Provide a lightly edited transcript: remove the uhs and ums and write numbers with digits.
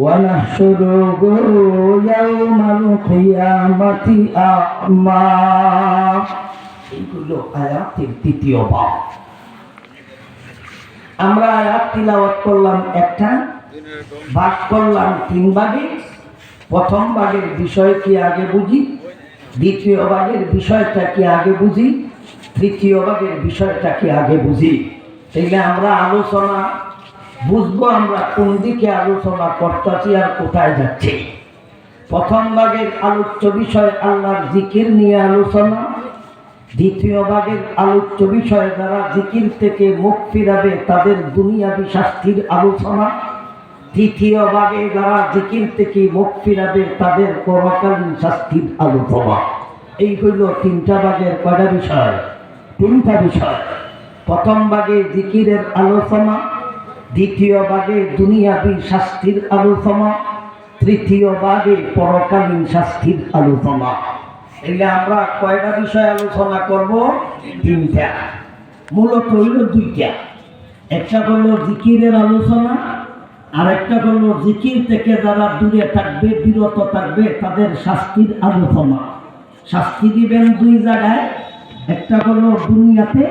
ونحشره يوم القيامة أعمى। এগুলো আয়াতের তৃতীয় ভাগ। আমরা আয়াত তিলাওয়াত করলাম একটা, ভাগ করলাম তিন ভাগে। প্রথম ভাগের বিষয় কি আগে বুঝি, দ্বিতীয় ভাগের বিষয়টা কি আগে বুঝি, তৃতীয় ভাগের বিষয়টা কি আগে বুঝি। তাইলে আমরা আলোচনা বুঝবো আমরা কোন দিকে আলোচনা করতেছি আর কোথায় যাচ্ছি। প্রথম ভাগের আলোচ্য বিষয় আল্লাহর জিকির নিয়ে আলোচনা, দ্বিতীয় ভাগের আলোচ্য বিষয় যারা জিকির থেকে মুখ ফিরাবে তাদের দুনিয়াবি শাস্তির আলোচনা, তৃতীয় ভাগে যারা জিকির থেকে মুখ ফিরাবে তাদের পরকালীন শাস্তির আলোচনা। এই হইল তিনটা ভাগের কয়টা বিষয়? তিনটা বিষয়। প্রথম ভাগে জিকিরের আলোচনা, দ্বিতীয় ভাগে দুনিয়াবী শাস্তির আলোচনা, তৃতীয় ভাগে পরকালীন শাস্তির আলোচনা। এলে আমরা কয়টা বিষয় আলোচনা করব? তিনটা। মূলত হইল দুইটা। একটা হলো জিকিরের আলোচনা, আর একটা হলো জিকির থেকে যারা দূরে থাকবে, বিরত থাকবে তাদের শাস্তির আলোচনা। শাস্তি দিবেন দুই জায়গায়, একটা হলো দুনিয়াতে,